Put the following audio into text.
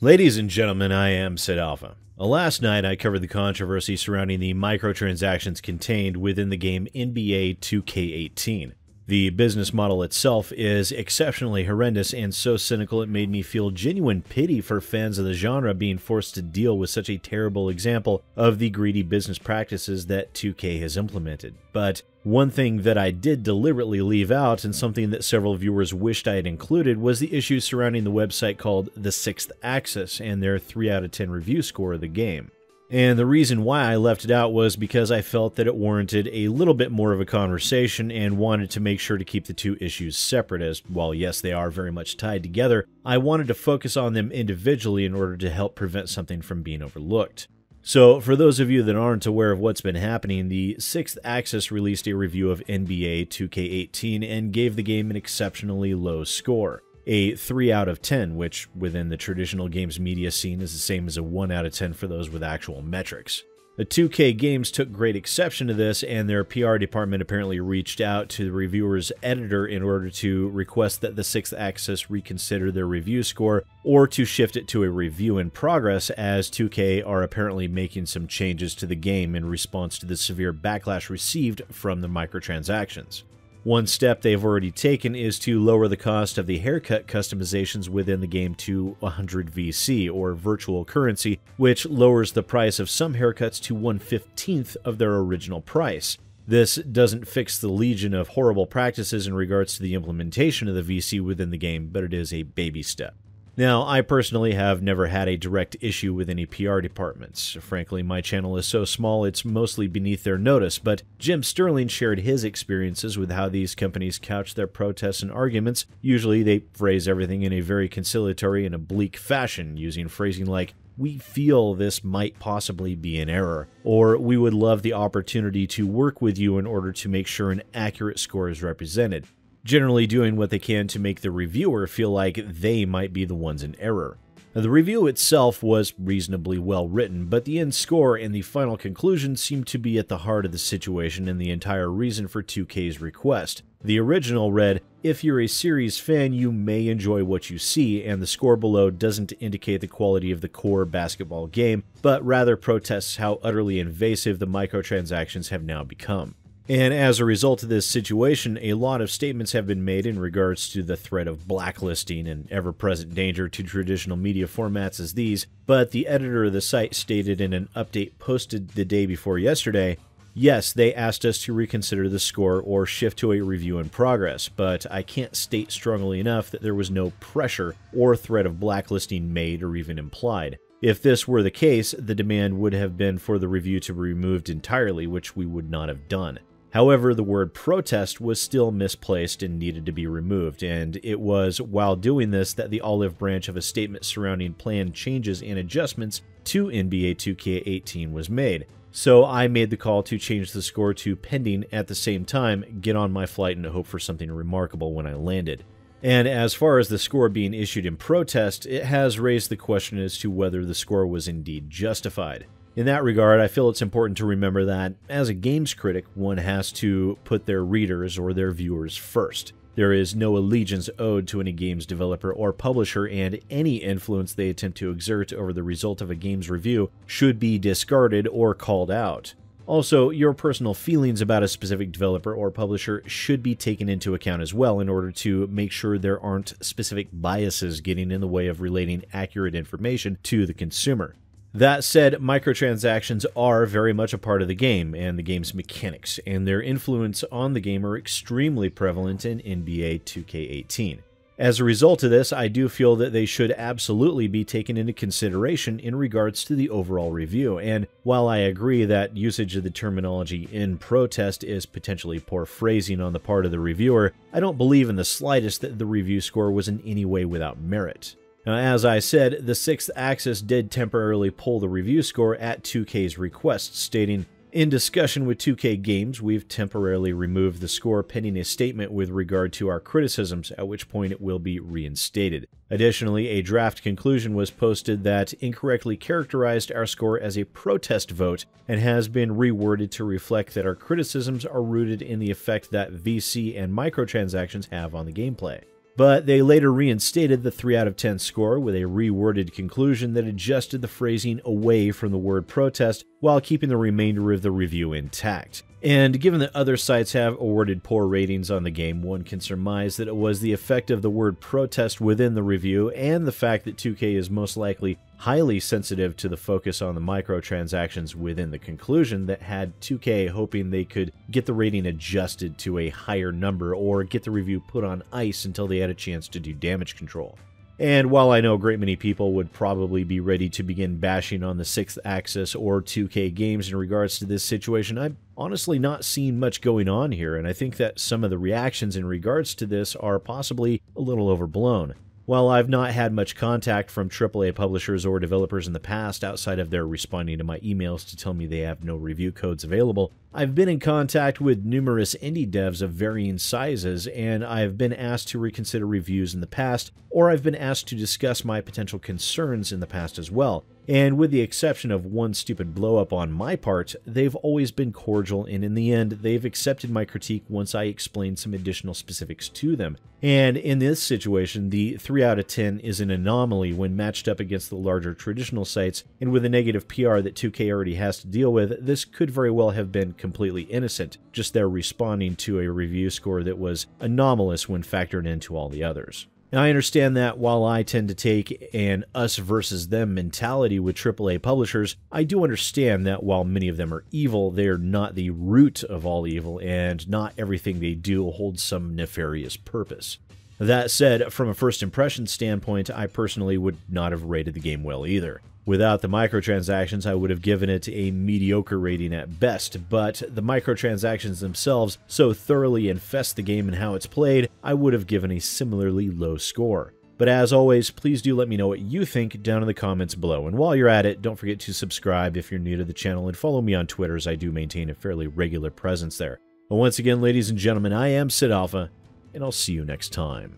Ladies and gentlemen, I am SidAlpha. Last night I covered the controversy surrounding the microtransactions contained within the game NBA 2K18. The business model itself is exceptionally horrendous and so cynical it made me feel genuine pity for fans of the genre being forced to deal with such a terrible example of the greedy business practices that 2K has implemented. But one thing that I did deliberately leave out, and something that several viewers wished I had included, was the issues surrounding the website called The Sixth Axis and their 3 out of 10 review score of the game. And the reason why I left it out was because I felt that it warranted a little bit more of a conversation and wanted to make sure to keep the two issues separate, as while yes, they are very much tied together, I wanted to focus on them individually in order to help prevent something from being overlooked. So, for those of you that aren't aware of what's been happening, the Sixth Axis released a review of NBA 2K18 and gave the game an exceptionally low score. A 3 out of 10, which within the traditional games media scene is the same as a 1 out of 10 for those with actual metrics. The 2K Games took great exception to this, and their PR department apparently reached out to the reviewer's editor in order to request that the Sixth Axis reconsider their review score or to shift it to a review in progress, as 2K are apparently making some changes to the game in response to the severe backlash received from the microtransactions. One step they've already taken is to lower the cost of the haircut customizations within the game to 100 VC, or virtual currency, which lowers the price of some haircuts to 1/15 of their original price. This doesn't fix the legion of horrible practices in regards to the implementation of the VC within the game, but it is a baby step. Now, I personally have never had a direct issue with any PR departments. Frankly, my channel is so small it's mostly beneath their notice, but Jim Sterling shared his experiences with how these companies couch their protests and arguments. Usually they phrase everything in a very conciliatory and oblique fashion, using phrasing like, "We feel this might possibly be an error," or "We would love the opportunity to work with you in order to make sure an accurate score is represented," generally doing what they can to make the reviewer feel like they might be the ones in error. Now, the review itself was reasonably well written, but the end score and the final conclusion seemed to be at the heart of the situation and the entire reason for 2K's request. The original read, "If you're a series fan, you may enjoy what you see," and the score below doesn't indicate the quality of the core basketball game, but rather protests how utterly invasive the microtransactions have now become. And as a result of this situation, a lot of statements have been made in regards to the threat of blacklisting and ever-present danger to traditional media formats as these, but the editor of the site stated in an update posted the day before yesterday, "Yes, they asked us to reconsider the score or shift to a review in progress, but I can't state strongly enough that there was no pressure or threat of blacklisting made or even implied. If this were the case, the demand would have been for the review to be removed entirely, which we would not have done." However, the word protest was still misplaced and needed to be removed, and it was while doing this that the olive branch of a statement surrounding planned changes and adjustments to NBA 2K18 was made. So I made the call to change the score to pending, at the same time get on my flight and hope for something remarkable when I landed. And as far as the score being issued in protest, it has raised the question as to whether the score was indeed justified. In that regard, I feel it's important to remember that, as a games critic, one has to put their readers or their viewers first. There is no allegiance owed to any games developer or publisher, and any influence they attempt to exert over the result of a game's review should be discarded or called out. Also, your personal feelings about a specific developer or publisher should be taken into account as well in order to make sure there aren't specific biases getting in the way of relating accurate information to the consumer. That said, microtransactions are very much a part of the game and the game's mechanics, and their influence on the game are extremely prevalent in NBA 2K18. As a result of this, I do feel that they should absolutely be taken into consideration in regards to the overall review, and while I agree that usage of the terminology "in protest" is potentially poor phrasing on the part of the reviewer, I don't believe in the slightest that the review score was in any way without merit. Now, as I said, the Sixth Axis did temporarily pull the review score at 2K's request, stating, "In discussion with 2K Games, we've temporarily removed the score pending a statement with regard to our criticisms, at which point it will be reinstated." Additionally, a draft conclusion was posted that incorrectly characterized our score as a protest vote and has been reworded to reflect that our criticisms are rooted in the effect that VC and microtransactions have on the gameplay. But they later reinstated the 3 out of 10 score with a reworded conclusion that adjusted the phrasing away from the word protest while keeping the remainder of the review intact. And given that other sites have awarded poor ratings on the game, one can surmise that it was the effect of the word protest within the review and the fact that 2K is most likely highly sensitive to the focus on the microtransactions within the conclusion that had 2K hoping they could get the rating adjusted to a higher number or get the review put on ice until they had a chance to do damage control. And while I know a great many people would probably be ready to begin bashing on the 6th Axis or 2K games in regards to this situation, I'm honestly not seeing much going on here, and I think that some of the reactions in regards to this are possibly a little overblown. While I've not had much contact from AAA publishers or developers in the past outside of their responding to my emails to tell me they have no review codes available, I've been in contact with numerous indie devs of varying sizes, and I've been asked to reconsider reviews in the past, or I've been asked to discuss my potential concerns in the past as well. And with the exception of one stupid blow-up on my part, they've always been cordial, and in the end, they've accepted my critique once I explained some additional specifics to them. And in this situation, the 3 out of 10 is an anomaly when matched up against the larger traditional sites, and with the negative PR that 2K already has to deal with, this could very well have been completely innocent, just their responding to a review score that was anomalous when factored into all the others. Now, I understand that while I tend to take an us versus them mentality with AAA publishers, I do understand that while many of them are evil, they're not the root of all evil, and not everything they do holds some nefarious purpose. That said, from a first impression standpoint, I personally would not have rated the game well either. Without the microtransactions, I would have given it a mediocre rating at best, but the microtransactions themselves so thoroughly infest the game and how it's played, I would have given a similarly low score. But as always, please do let me know what you think down in the comments below. And while you're at it, don't forget to subscribe if you're new to the channel and follow me on Twitter, as I do maintain a fairly regular presence there. But once again, ladies and gentlemen, I am SidAlpha, and I'll see you next time.